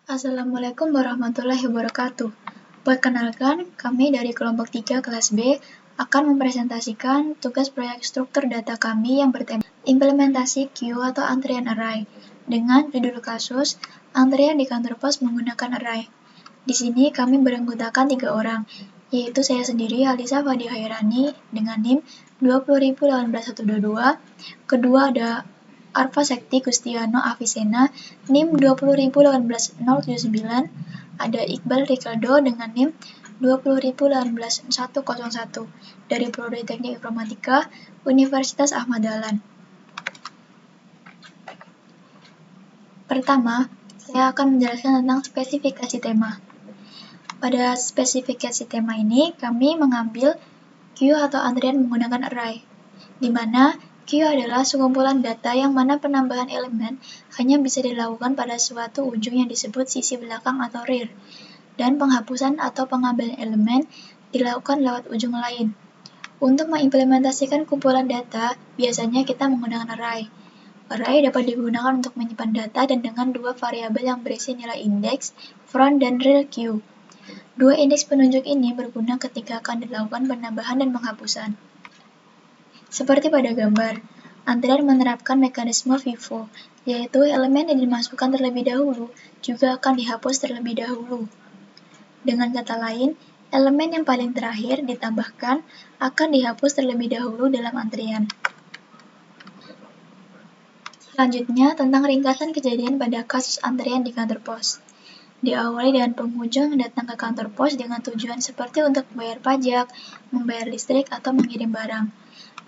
Assalamualaikum warahmatullahi wabarakatuh. Perkenalkan, kami dari kelompok 3 kelas B akan mempresentasikan tugas proyek struktur data kami yang bertema implementasi queue atau antrian array dengan judul kasus antrian di kantor pos menggunakan array. Di sini kami beranggotakan 3 orang, yaitu saya sendiri Alisa Fadi Hairani dengan NIM 2001822, kedua ada Arfa Sekti Gustiano Avicenna, NIM 2001879, ada Iqbal Ricardo dengan NIM 200180101 dari Prodi Teknik Informatika Universitas Ahmad Dahlan. Pertama, saya akan menjelaskan tentang spesifikasi tema. Pada spesifikasi tema ini, kami mengambil queue atau antrian menggunakan array, di mana queue adalah sekumpulan data yang mana penambahan elemen hanya bisa dilakukan pada suatu ujung yang disebut sisi belakang atau rear, dan penghapusan atau pengambilan elemen dilakukan lewat ujung lain. Untuk mengimplementasikan kumpulan data, biasanya kita menggunakan array. Array dapat digunakan untuk menyimpan data dan dengan dua variabel yang berisi nilai indeks, front dan rear queue. Dua indeks penunjuk ini berguna ketika akan dilakukan penambahan dan penghapusan. Seperti pada gambar, antrian menerapkan mekanisme FIFO, yaitu elemen yang dimasukkan terlebih dahulu juga akan dihapus terlebih dahulu. Dengan kata lain, elemen yang paling terakhir ditambahkan akan dihapus terlebih dahulu dalam antrian. Selanjutnya, tentang ringkasan kejadian pada kasus antrian di kantor pos. Diawali dengan pengunjung yang datang ke kantor pos dengan tujuan seperti untuk membayar pajak, membayar listrik, atau mengirim barang.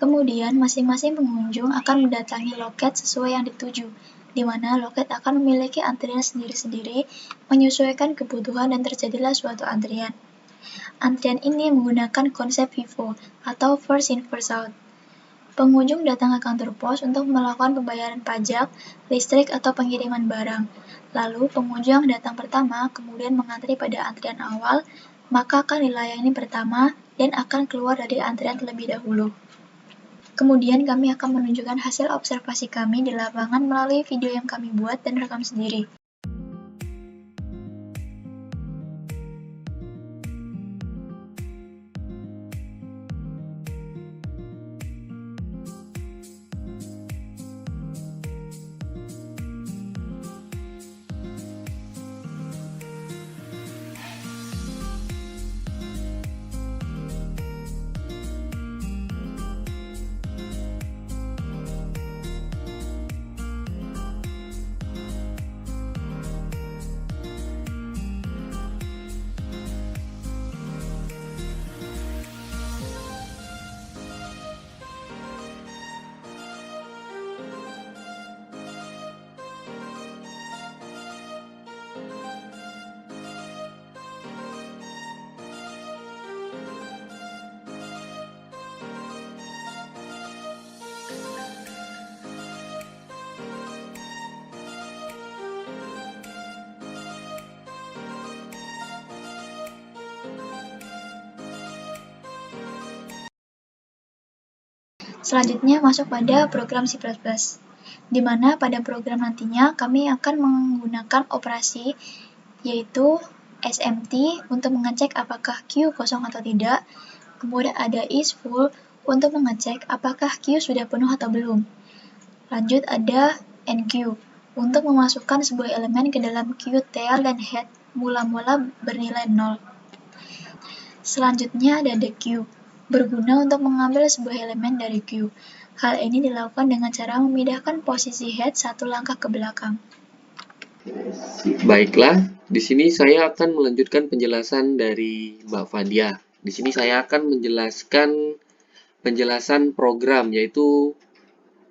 Kemudian, masing-masing pengunjung akan mendatangi loket sesuai yang dituju, di mana loket akan memiliki antrian sendiri-sendiri, menyesuaikan kebutuhan dan terjadilah suatu antrian. Antrian ini menggunakan konsep FIFO, atau First In First Out. Pengunjung datang ke kantor pos untuk melakukan pembayaran pajak, listrik, atau pengiriman barang. Lalu, pengunjung yang datang pertama kemudian mengantri pada antrian awal, maka akan dilayani pertama dan akan keluar dari antrian terlebih dahulu. Kemudian kami akan menunjukkan hasil observasi kami di lapangan melalui video yang kami buat dan rekam sendiri. Selanjutnya masuk pada program C++, di mana pada program nantinya kami akan menggunakan operasi yaitu SMT untuk mengecek apakah queue kosong atau tidak, kemudian ada isFull untuk mengecek apakah queue sudah penuh atau belum. Lanjut ada enqueue untuk memasukkan sebuah elemen ke dalam queue tail dan head mula-mula bernilai 0. Selanjutnya ada dequeue, berguna untuk mengambil sebuah elemen dari queue. Hal ini dilakukan dengan cara memindahkan posisi head satu langkah ke belakang. Baiklah, di sini saya akan melanjutkan penjelasan dari Mbak Fadia. Di sini saya akan menjelaskan penjelasan program, yaitu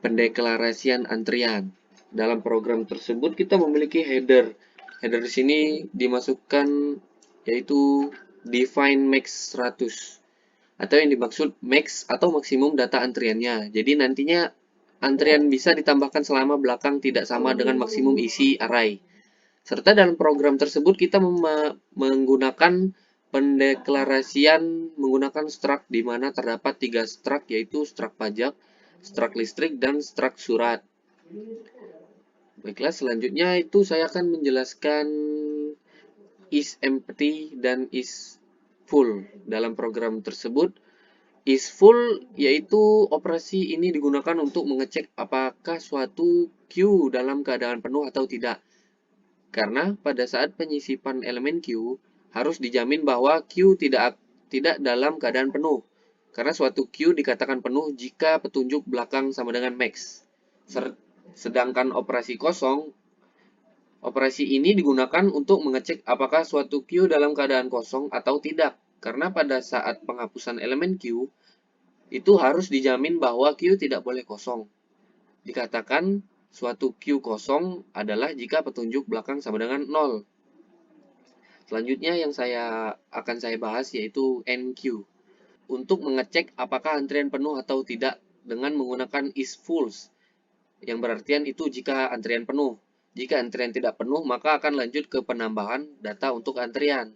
pendeklarasian antrian. Dalam program tersebut kita memiliki header. Header di sini dimasukkan yaitu define max 100 atau yang dimaksud max atau maksimum data antriannya. Jadi nantinya antrian bisa ditambahkan selama belakang tidak sama dengan maksimum isi array. Serta dalam program tersebut kita menggunakan pendeklarasian menggunakan struct di mana terdapat 3 struct, yaitu struct pajak, struct listrik, dan struct surat. Baiklah, selanjutnya itu saya akan menjelaskan is empty dan is full. Dalam program tersebut, is full yaitu operasi ini digunakan untuk mengecek apakah suatu queue dalam keadaan penuh atau tidak. Karena pada saat penyisipan elemen queue harus dijamin bahwa queue tidak dalam keadaan penuh. Karena suatu queue dikatakan penuh jika petunjuk belakang sama dengan max. Sedangkan operasi kosong, operasi ini digunakan untuk mengecek apakah suatu queue dalam keadaan kosong atau tidak. Karena pada saat penghapusan elemen queue, itu harus dijamin bahwa queue tidak boleh kosong. Dikatakan suatu queue kosong adalah jika petunjuk belakang sama dengan 0. Selanjutnya yang akan saya bahas yaitu NQ. Untuk mengecek apakah antrian penuh atau tidak dengan menggunakan is fulls. Yang berartian itu jika antrian penuh. Jika antrian tidak penuh, maka akan lanjut ke penambahan data untuk antrian.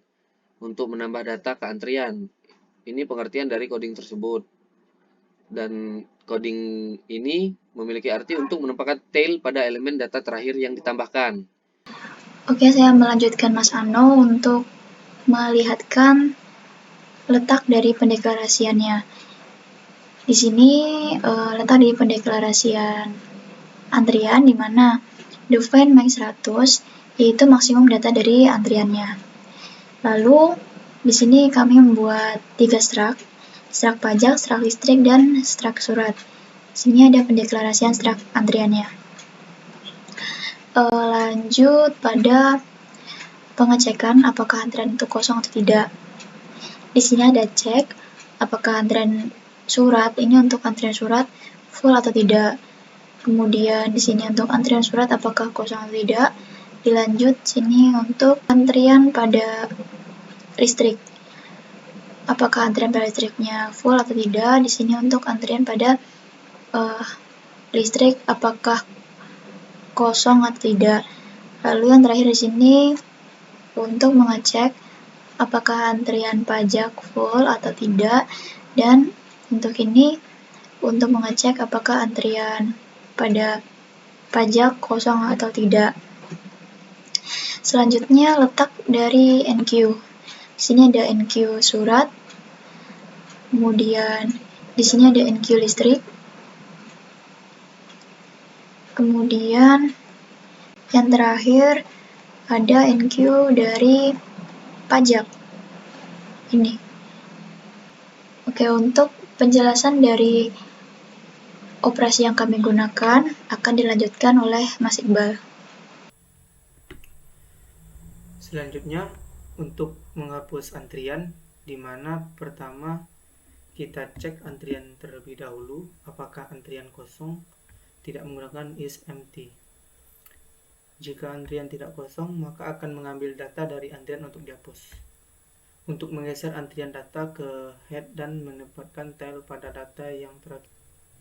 Untuk menambah data ke antrian. Ini pengertian dari coding tersebut. Dan coding ini memiliki arti untuk menempatkan tail pada elemen data terakhir yang ditambahkan. Oke, saya melanjutkan Mas Ano untuk melihatkan letak dari pendeklarasiannya. Di sini letak dari pendeklarasian antrian di mana define max 100 yaitu maksimum data dari antriannya. Lalu di sini kami membuat 3 struct pajak, struct listrik, dan struct surat. Di sini ada pendeklarasian struct antriannya. Lanjut pada pengecekan apakah antrian itu kosong atau tidak. Di sini ada cek apakah antrian surat ini untuk antrian surat full atau tidak. Kemudian di sini untuk antrian surat apakah kosong atau tidak. Dilanjut sini untuk antrian pada listrik. Apakah antrian pada listriknya full atau tidak. Di sini untuk antrian pada listrik apakah kosong atau tidak. Lalu yang terakhir di sini untuk mengecek apakah antrian pajak full atau tidak, dan untuk ini untuk mengecek apakah antrian pada pajak kosong atau tidak. Selanjutnya letak dari NQ. Di sini ada NQ surat, kemudian di sini ada NQ listrik, kemudian yang terakhir ada NQ dari pajak ini. Oke, untuk penjelasan dari operasi yang kami gunakan akan dilanjutkan oleh Mas Iqbal. Selanjutnya untuk menghapus antrian, di mana pertama kita cek antrian terlebih dahulu apakah antrian kosong, tidak menggunakan is empty. Jika antrian tidak kosong, maka akan mengambil data dari antrian untuk dihapus. Untuk menggeser antrian data ke head dan menempatkan tail pada data yang terakhir.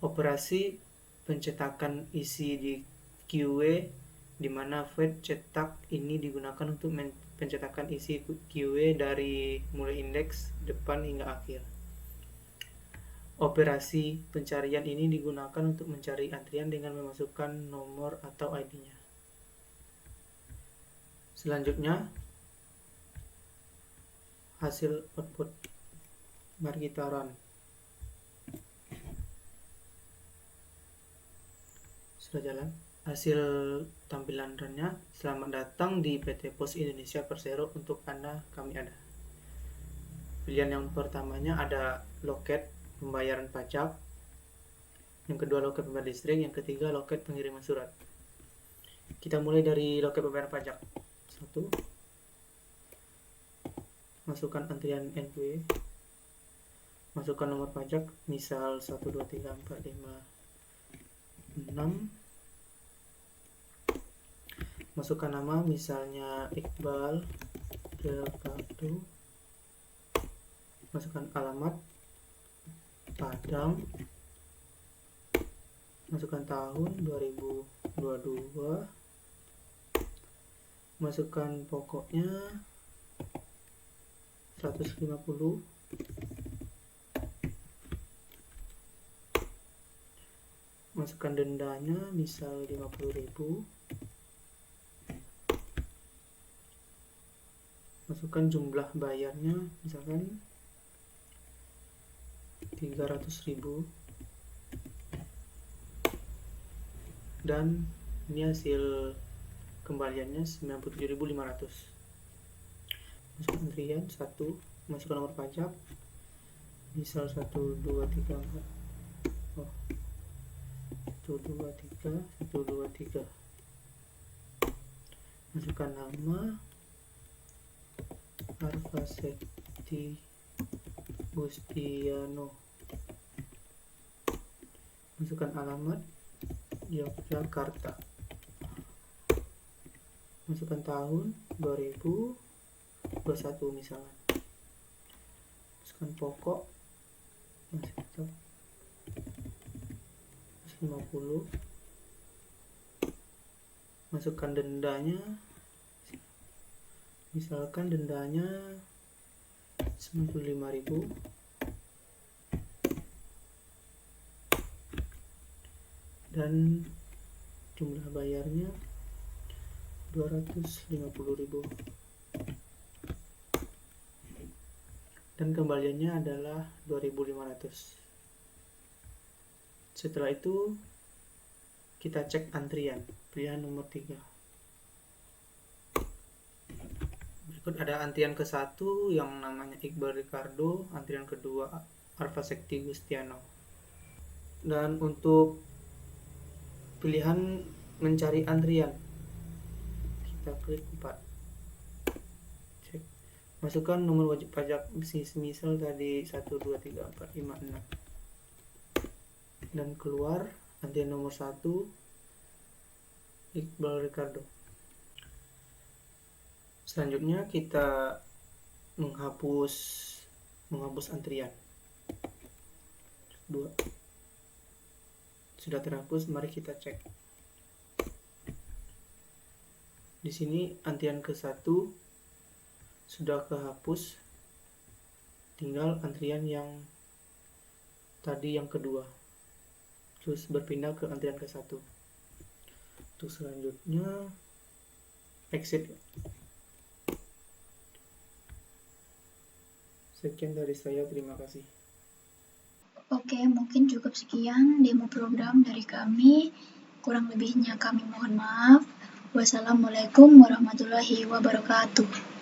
Operasi pencetakan isi di QE, di mana void cetak ini digunakan untuk pencetakan isi QE dari mulai indeks depan hingga akhir. Operasi pencarian ini digunakan untuk mencari antrian dengan memasukkan nomor atau ID-nya. Selanjutnya, hasil output. Mari kita run. Sudah jalan. Hasil tampilan runnya, selamat datang di PT Pos Indonesia Persero, untuk Anda kami ada. Pilihan yang pertamanya ada loket pembayaran pajak, yang kedua loket pembayaran listrik, yang ketiga loket pengiriman surat. Kita mulai dari loket pembayaran pajak. 1. Masukkan antrian NPWP, masukkan nomor pajak, misal 1, 2, 3, 4, 5, 6. Masukkan nama, misalnya Iqbal Delgado. Masukkan alamat Padang. Masukkan tahun 2022. Masukkan pokoknya 150. Masukkan dendanya, misal 50.000. masukkan jumlah bayarnya, misalkan 300.000, dan ini hasil kembaliannya 97.500. Masuk antrian 1, masukkan nomor pajak, misal 1, 2, 3, 4. 1, 2, 3. Masukkan nama Arfaseti Gustiano. Masukkan alamat Yogyakarta. Masukkan tahun 2021 misalnya. Masukkan pokok masih tetap 50. Masukkan dendanya, misalkan dendanya 95.000. Dan jumlah bayarnya 250.000. Dan kembaliannya adalah 2.500. Setelah itu kita cek antrian, pilihan nomor 3. Berikut ada antrian ke-1 yang namanya Iqbal Ricardo, antrian kedua Arfaseti Gustiano. Dan untuk pilihan mencari antrian, kita klik 4. Cek. Masukkan nomor wajib pajak, misal tadi 1, 2, 3, 4, 5, 6. Dan keluar antrian nomor 1 Iqbal Ricardo. Selanjutnya kita menghapus antrian. 2. Sudah terhapus, mari kita cek. Di sini antrian ke-1 sudah kehapus, tinggal antrian yang tadi yang kedua. Terus berpindah ke antrian ke-1. Untuk selanjutnya exit. Sekian dari saya, terima kasih. Oke, mungkin cukup sekian demo program dari kami. Kurang lebihnya kami mohon maaf. Wassalamualaikum warahmatullahi wabarakatuh.